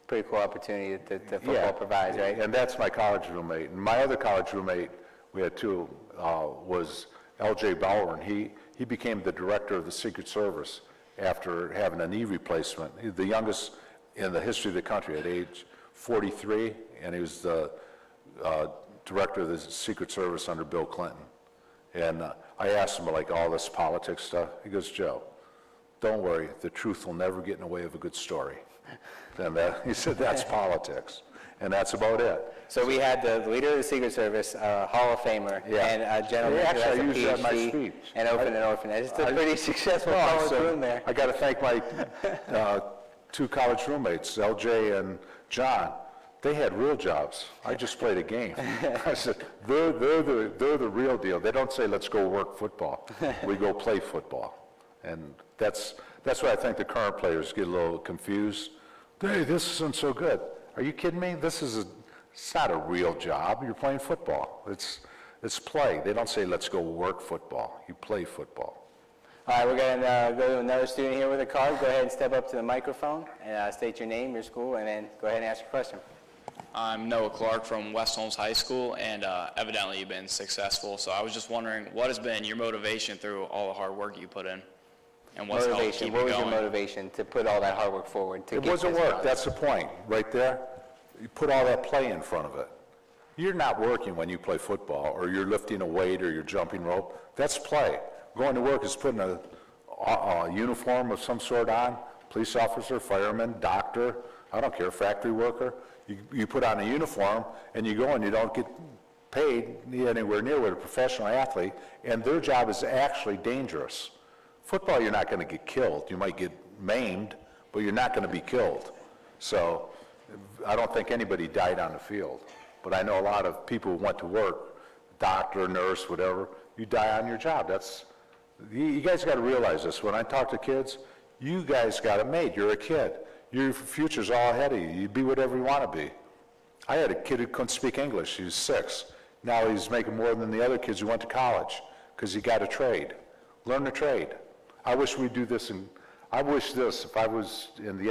Pretty cool opportunity that football provides, right? And that's my college roommate. And my other college roommate, we had 2, was L.J. Bauer, and he became the director of the Secret Service after having a knee replacement. He's the youngest in the history of the country at age 43, and he was the director of the Secret Service under Bill Clinton. And I asked him like all this politics stuff. He goes, Joe, don't worry, the truth will never get in the way of a good story. And he said, that's politics. And that's about it. So we had the leader of the Secret Service, Hall of Famer, and a gentleman who has a PhD, and opened an orphanage. It's a pretty successful college room there. I got to thank my 2 college roommates, LJ and John. They had real jobs. I just played a game. I said, they're the real deal. They don't say, let's go work football. We go play football. And that's why I think the current players get a little confused. Hey, this isn't so good. Are you kidding me? It's not a real job. You're playing football. It's play. They don't say, let's go work football. You play football. All right, we're going to go to another student here with a card. Go ahead and step up to the microphone and state your name, your school, and then go ahead and ask your question. I'm Noah Clark from West Holmes High School, and evidently you've been successful. So I was just wondering, what has been your motivation through all the hard work you put in? And what's helped keep you going? What was your motivation to put all that hard work forward? It wasn't work. That's the point. Right there, you put all that play in front of it. You're not working when you play football, or you're lifting a weight, or you're jumping rope. That's play. Going to work is putting uniform of some sort on, police officer, fireman, doctor, I don't care, factory worker. You put on a uniform and you go and you don't get paid anywhere near what a professional athlete, and their job is actually dangerous. Football, you're not going to get killed. You might get maimed, but you're not going to be killed. So I don't think anybody died on the field. But I know a lot of people who went to work, doctor, nurse, whatever, you die on your job. You guys got to realize this. When I talk to kids, you guys got it made. You're a kid. Your future's all ahead of you. You be whatever you want to be. I had a kid who couldn't speak English. He was 6. Now he's making more than the other kids who went to college because he got a trade. Learn the trade. I wish we'd do this. I wish this, if I was in the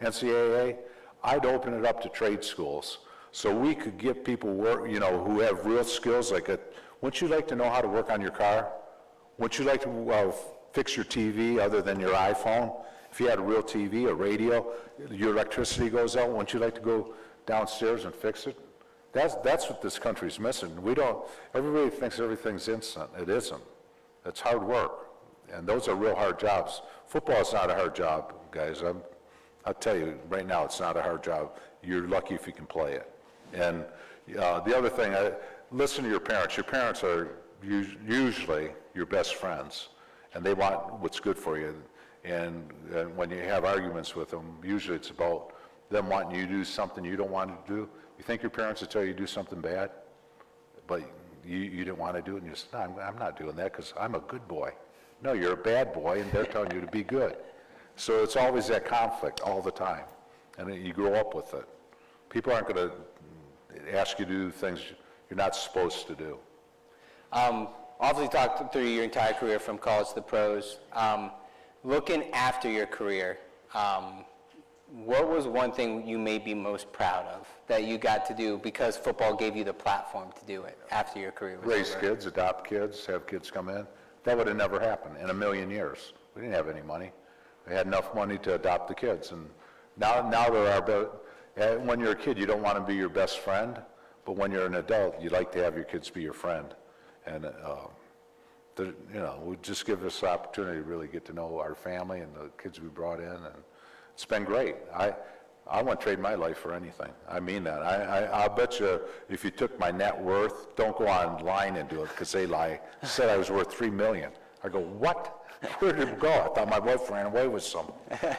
NCAA, I'd open it up to trade schools so we could get people work, who have real skills. Wouldn't you like to know how to work on your car? Wouldn't you like to fix your TV other than your iPhone? If you had a real TV, a radio, your electricity goes out, wouldn't you like to go downstairs and fix it? That's what this country's missing. Everybody thinks everything's instant. It isn't. It's hard work. And those are real hard jobs. Football is not a hard job, guys. I'll tell you right now, it's not a hard job. You're lucky if you can play it. And the other thing, listen to your parents. Your parents are usually your best friends, and they want what's good for you. And when you have arguments with them, usually it's about them wanting you to do something you don't want to do. You think your parents would tell you to do something bad, but you didn't want to do it, and you said, no, I'm not doing that because I'm a good boy. No, you're a bad boy, and they're telling you to be good. So it's always that conflict all the time, and you grow up with it. People aren't going to ask you to do things you're not supposed to do. Obviously talked through your entire career from college to the pros. Looking after your career, what was one thing you may be most proud of that you got to do because football gave you the platform to do it after your career was Raise over? kids, adopt kids, have kids come in. That would have never happened in a million years. We didn't have any money. We had enough money to adopt the kids. And now there are, when you're a kid, you don't want to be your best friend, but when you're an adult, you like to have your kids be your friend. And, would just give us the opportunity to really get to know our family and the kids we brought in, and it's been great. I wouldn't trade my life for anything. I mean that. I'll bet you if you took my net worth, don't go online and do it because they lie. Said I was worth $3 million. I go, what? Where did it go? I thought my wife ran away with some.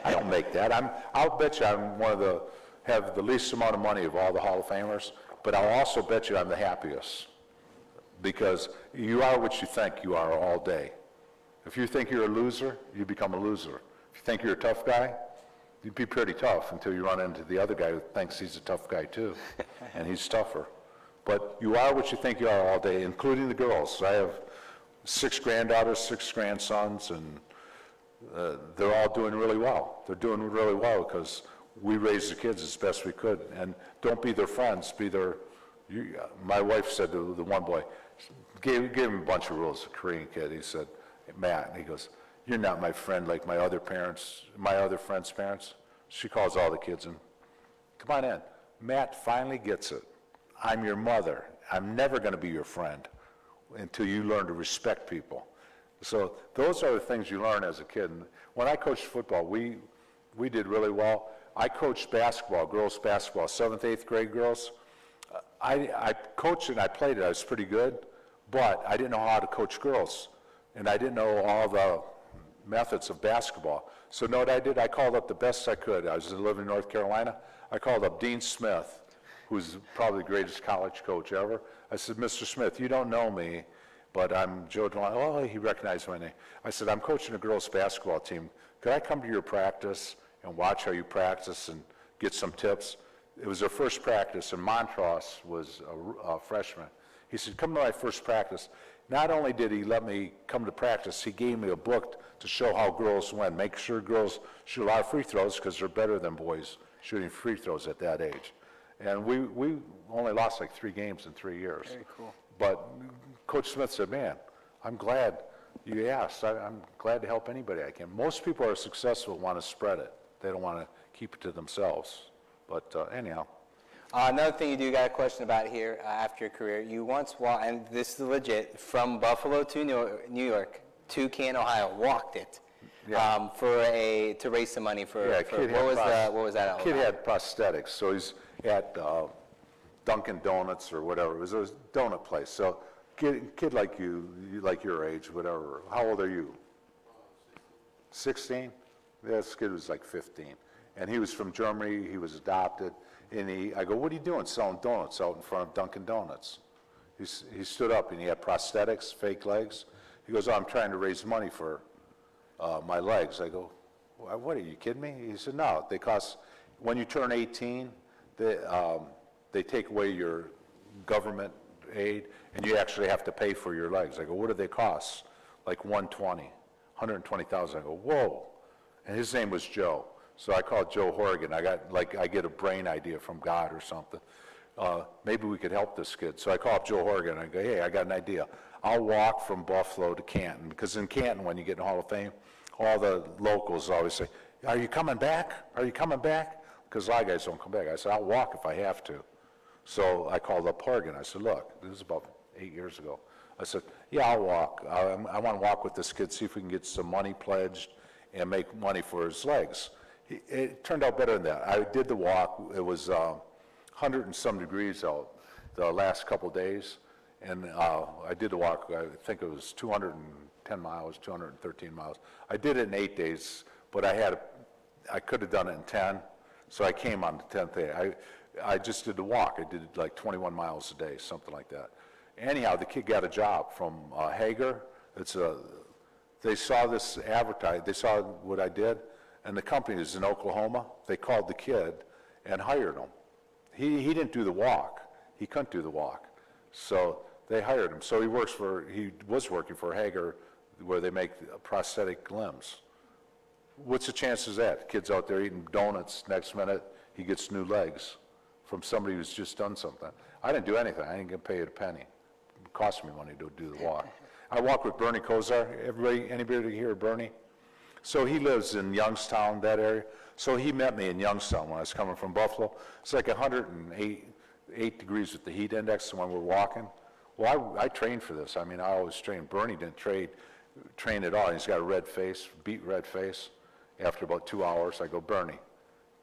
I don't make that. I'll bet you I'm have the least amount of money of all the Hall of Famers, but I'll also bet you I'm the happiest. Because you are what you think you are all day. If you think you're a loser, you become a loser. If you think you're a tough guy, you'd be pretty tough until you run into the other guy who thinks he's a tough guy too, and he's tougher. But you are what you think you are all day, including the girls. I have 6 granddaughters, 6 grandsons, and they're all doing really well. They're doing really well because we raised the kids as best we could. And don't be their friends, be their... my wife said to the one boy, gave him a bunch of rules, a Korean kid. He said, hey, Matt, and he goes, you're not my friend like my other friends' parents. She calls all the kids and, come on in. Matt finally gets it. I'm your mother. I'm never going to be your friend until you learn to respect people. So those are the things you learn as a kid. And when I coached football, we did really well. I coached basketball, girls basketball, 7th, 8th grade girls. I coached and I played it. I was pretty good, but I didn't know how to coach girls, and I didn't know all the methods of basketball. So you know what I did? I called up the best I could. I was living in North Carolina. I called up Dean Smith, who's probably the greatest college coach ever. I said, Mr. Smith, you don't know me, but I'm Joe DeLamielleure. Oh, he recognized my name. I said, I'm coaching a girls basketball team. Could I come to your practice and watch how you practice and get some tips? It was their first practice, and Montross was a freshman. He said, come to my first practice. Not only did he let me come to practice, he gave me a book to show how girls win. Make sure girls shoot a lot of free throws because they're better than boys shooting free throws at that age. And we only lost like 3 games in 3 years. Very cool. But Coach Smith said, man, I'm glad you asked. I'm glad to help anybody I can. Most people are successful want to spread it. They don't want to keep it to themselves. But anyhow. Another thing you do got a question about here after your career. You once walked, and this is legit, from Buffalo to New York to Canton, Ohio, walked it to raise some money for. Yeah, What was that all kid about? had prosthetics, so he's at Dunkin' Donuts or whatever. It was a donut place. So kid like you, like your age, whatever. How old are you? 16? This kid was like 15. And he was from Germany. He was adopted. And I go, what are you doing selling donuts out in front of Dunkin' Donuts? He stood up and he had prosthetics, fake legs. He goes, oh, I'm trying to raise money for my legs. I go, what, are you kidding me? He said, no, they cost, when you turn 18, they take away your government aid and you actually have to pay for your legs. I go, what do they cost? Like 120,000. I go, whoa. And his name was Joe. So I called Joe Horgan. I get a brain idea from God or something. Maybe we could help this kid. So I call up Joe Horgan. I go, hey, I got an idea. I'll walk from Buffalo to Canton, because in Canton, when you get in the Hall of Fame, all the locals always say, are you coming back? Are you coming back? Because a lot of guys don't come back. I said, I'll walk if I have to. So I called up Horgan. I said, look, this is about 8 years ago. I said, yeah, I'll walk. I want to walk with this kid, see if we can get some money pledged and make money for his legs. It turned out better than that. I did the walk. It was 100 and some degrees out the last couple of days. And I did the walk. I think it was 210 miles, 213 miles. I did it in 8 days, but I could have done it in 10. So I came on the 10th day. I just did the walk. I did like 21 miles a day, something like that. Anyhow, the kid got a job from Hager. They saw this advertised. They saw what I did, and the company is in Oklahoma. They called the kid and hired him. He didn't do the walk. He couldn't do the walk. So they hired him. So he was working for Hager, where they make prosthetic limbs. What's the chances of that? Kid's out there eating donuts, next minute he gets new legs from somebody who's just done something. I didn't do anything. I didn't get paid a penny. It cost me money to do the walk. I walked with Bernie Kosar. Anybody here, Bernie? So he lives in Youngstown, that area. So he met me in Youngstown when I was coming from Buffalo. It's like 108 degrees with the heat index when we're walking. Well, I trained for this. I mean, I always trained. Bernie didn't train at all. He's got a red face, beet red face. After about 2 hours, I go, Bernie,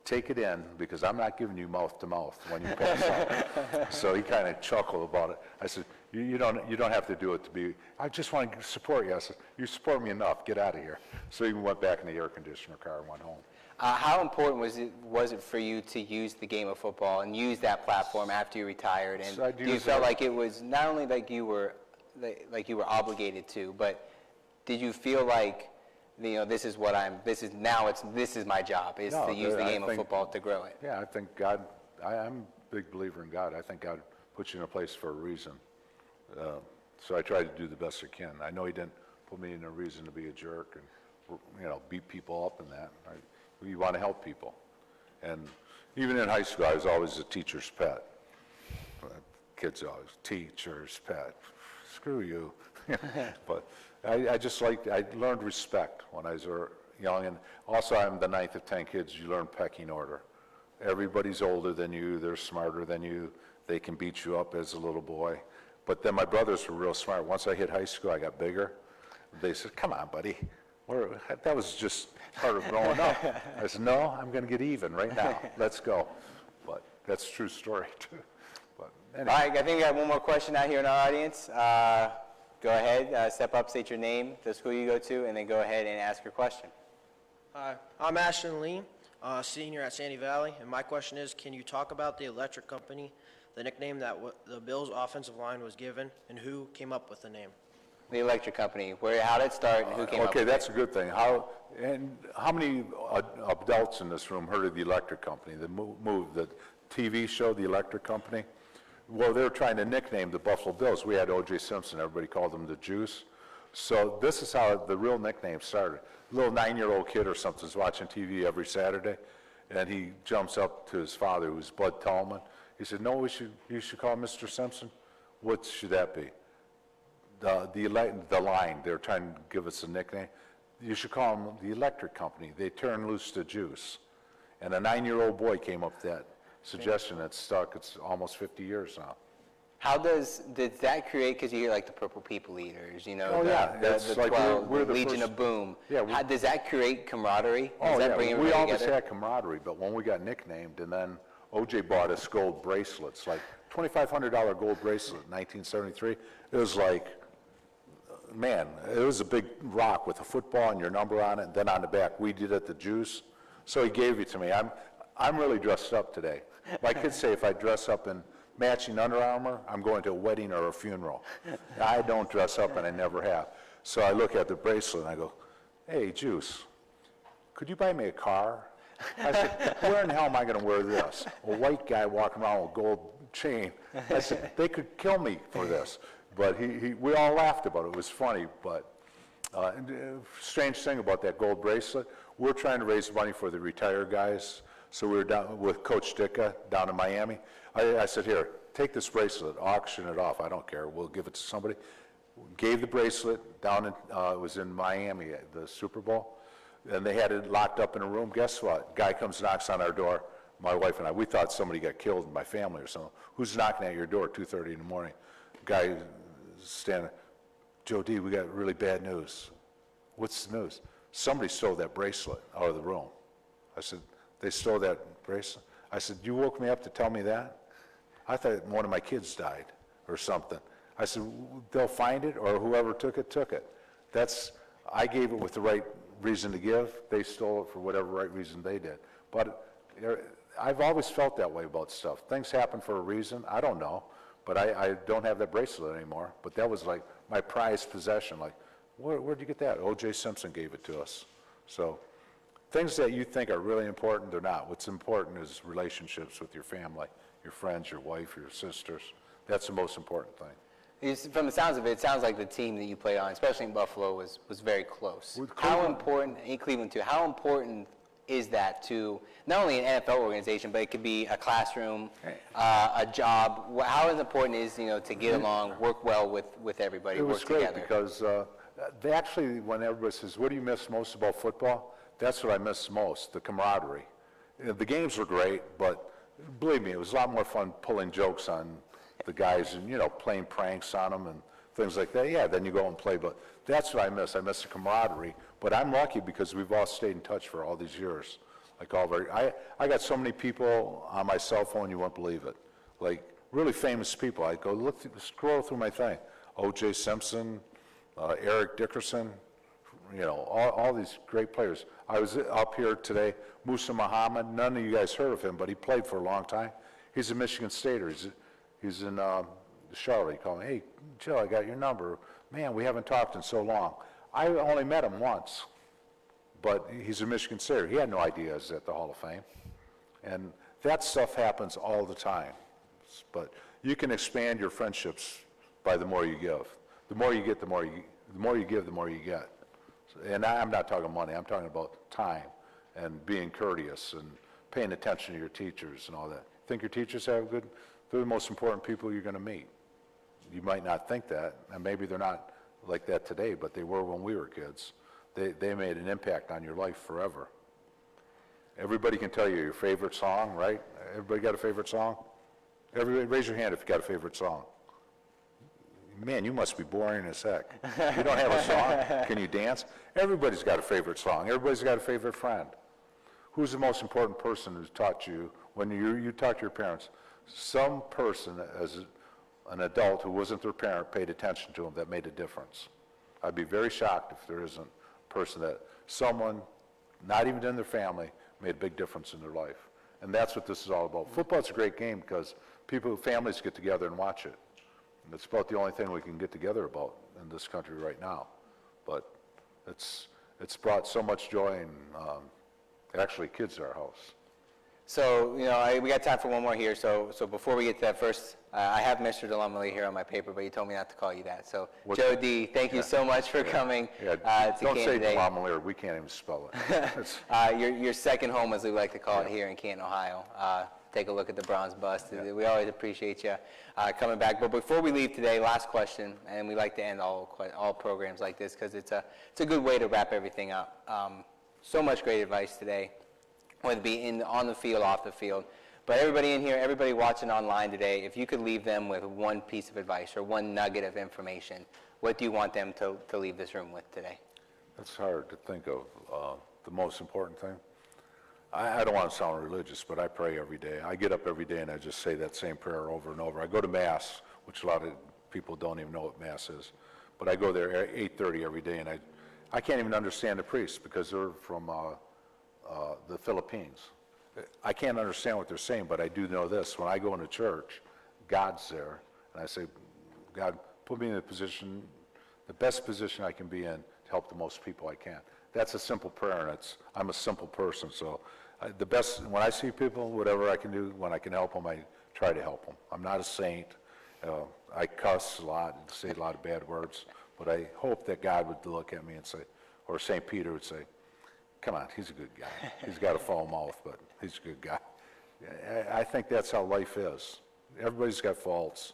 take it in, because I'm not giving you mouth to mouth when you pass out. So he kind of chuckled about it. I said, you don't have to do it to be, I just want to support you. I said, you support me enough, get out of here. So he went back in the air conditioner car and went home. How important was it for you to use the game of football and use that platform after you retired? And So do you feel like it was not only like you were obligated to, but did you feel like, this is my job, is to use the game of football to grow it? Yeah, I think God, I'm a big believer in God. I think God puts you in a place for a reason. So I try to do the best I can. I know he didn't put me in a reason to be a jerk and, beat people up and that. You want to help people. And even in high school, I was always a teacher's pet. Kids always, teacher's pet. Screw you. But I learned respect when I was young. And also, I'm the 9th of 10 kids. You learn pecking order. Everybody's older than you. They're smarter than you. They can beat you up as a little boy. But then my brothers were real smart. Once I hit high school, I got bigger. They said, come on, buddy. That was just part of growing up. I said, no, I'm going to get even right now. Let's go. But that's a true story, too. But anyway. All right, I think we have one more question out here in our audience. Go ahead, step up, state your name, the school you go to, and then go ahead and ask your question. Hi, I'm Ashton Lee, senior at Sandy Valley, and my question is, can you talk about the electric company, the nickname that the Bills' offensive line was given, and who came up with the name? The electric company. How did it start, and who came up with it? Okay, that's a good thing. How many adults in this room heard of the electric company, the TV show, The Electric Company? Well, they were trying to nickname the Buffalo Bills. We had O.J. Simpson. Everybody called him the Juice. So this is how the real nickname started. A little 9-year-old kid or something's watching TV every Saturday, and he jumps up to his father, who's Bud Tallman. He said, no, you should call Mr. Simpson. What should that be? The line. They're trying to give us a nickname. You should call them the Electric Company. They turn loose the juice. And a 9-year-old boy came up with that suggestion. That's stuck. It's almost 50 years now. Does that create, because you hear like the Purple People Eaters, you know, It's the like 12, we're the the Legion first- of Boom. Yeah, Does that create camaraderie? Does that bring we everybody always together? had camaraderie, but when we got nicknamed, and then OJ bought us gold bracelets, like $2,500 gold bracelet in 1973, it was like, man, it was a big rock with a football and your number on it, and then on the back, we did it the juice. So he gave it to me. I'm really dressed up today. My kids say if I dress up in matching Under Armour, I'm going to a wedding or a funeral. I don't dress up, and I never have. So I look at the bracelet and I go, hey, Juice, could you buy me a car? I said, where in hell am I going to wear this? A white guy walking around with a gold chain. I said, they could kill me for this. But we all laughed about it. It was funny. But strange thing about that gold bracelet, we're trying to raise money for the retired guys. So we were down with Coach Dicka down in Miami. I said, here, take this bracelet, auction it off. I don't care. We'll give it to somebody. Gave the bracelet down in, it was in Miami at the Super Bowl. And they had it locked up in a room. Guess what? Guy comes, knocks on our door. My wife and I, we thought somebody got killed in my family or something. Who's knocking at your door at 2:30 in the morning? Guy standing, Joe D, we got really bad news. What's the news? Somebody stole that bracelet out of the room. I said, they stole that bracelet? I said, you woke me up to tell me that? I thought one of my kids died or something. I said, they'll find it, or whoever took it, took it. I gave it with the right reason to give. They stole it for whatever right reason they did. But I've always felt that way about stuff. Things happen for a reason. I don't know. But I don't have that bracelet anymore. But that was like my prized possession. Like, where'd you get that? O.J. Simpson gave it to us. So things that you think are really important, they're not. What's important is relationships with your family, your friends, your wife, your sisters. That's the most important thing. From the sounds of it, it sounds like the team that you played on, especially in Buffalo, was very close. How important, in Cleveland too, how important is that to not only an NFL organization, but it could be a classroom, a job? How important is, to get along, work well with everybody, work together? It was great because they actually, when everybody says, what do you miss most about football? That's what I miss most, the camaraderie. The games were great, but believe me, it was a lot more fun pulling jokes on the guys and, playing pranks on them and things like that. Yeah, then you go and play, but that's what I miss. I miss the camaraderie, but I'm lucky because we've all stayed in touch for all these years. Like I got so many people on my cell phone, you won't believe it. Like really famous people. I go scroll through my thing. O.J. Simpson, Eric Dickerson, all these great players. I was up here today, Musa Muhammad. None of you guys heard of him, but he played for a long time. He's a Michigan Stater. He's in Charlotte. He called me, hey, Joe, I got your number. Man, we haven't talked in so long. I only met him once, but he's a Michigan Stater. He had no idea I was at the Hall of Fame. And that stuff happens all the time. But you can expand your friendships by the more you give. The more you get, the more you give, the more you get. And I'm not talking money. I'm talking about time and being courteous and paying attention to your teachers and all that. Think your teachers have good? They're the most important people you're going to meet. You might not think that, and maybe they're not like that today, but they were when we were kids. They made an impact on your life forever. Everybody can tell you your favorite song, right? Everybody got a favorite song? Everybody, raise your hand if you got a favorite song. Man, you must be boring as heck. You don't have a song? Can you dance? Everybody's got a favorite song. Everybody's got a favorite friend. Who's the most important person who's taught you, when you talk to your parents, some person as an adult who wasn't their parent paid attention to them that made a difference? I'd be very shocked if there isn't a person that someone, not even in their family, made a big difference in their life. And that's what this is all about. Football's a great game because families get together and watch it. And it's about the only thing we can get together about in this country right now. But it's brought so much joy and actually kids at our house. So, we got time for one more here. So before we get to that first, I have Mr. DeLamielleure here on my paper, but he told me not to call you that. So, Joe D, thank you so much for coming to Don't Canton say today. DeLamielleure. We can't even spell it. Your second home, as we like to call it here in Canton, Ohio. Take a look at the bronze bust. Yeah. We always appreciate you coming back. But before we leave today, last question, and we like to end all programs like this because it's a good way to wrap everything up. So much great advice today, whether it be on the field, off the field. But everybody in here, everybody watching online today, if you could leave them with one piece of advice or one nugget of information, what do you want them to leave this room with today? That's hard to think of. The most important thing. I don't want to sound religious, but I pray every day. I get up every day and I just say that same prayer over and over. I go to Mass, which a lot of people don't even know what Mass is. But I go there at 8:30 every day, and I can't even understand the priests because they're from the Philippines. I can't understand what they're saying, but I do know this. When I go into church, God's there, and I say, God, put me in the best position I can be in to help the most people I can. That's a simple prayer, and I'm a simple person, so when I see people, whatever I can do, when I can help them, I try to help them. I'm not a saint. I cuss a lot and say a lot of bad words, but I hope that God would look at me and say, or St. Peter would say, come on, he's a good guy. He's got a foul mouth, but he's a good guy. I think that's how life is. Everybody's got faults.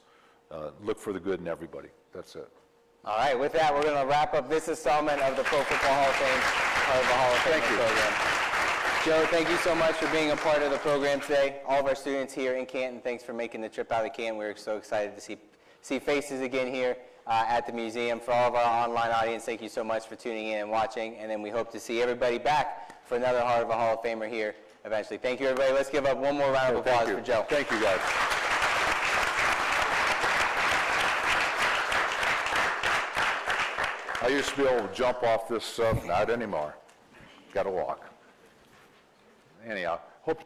Look for the good in everybody. That's it. All right, with that, we're going to wrap up this installment of the Pro Football Hall of Fame, part of the Hall of Fame program. Joe, thank you so much for being a part of the program today. All of our students here in Canton, thanks for making the trip out of Canton. We're so excited to see faces again here at the museum. For all of our online audience, thank you so much for tuning in and watching. And then we hope to see everybody back for another Heart of a Hall of Famer here eventually. Thank you, everybody. Let's give up one more round of applause for Joe. Thank you, guys. I used to be able to jump off this stuff, not anymore. Got to walk. Anyhow, hope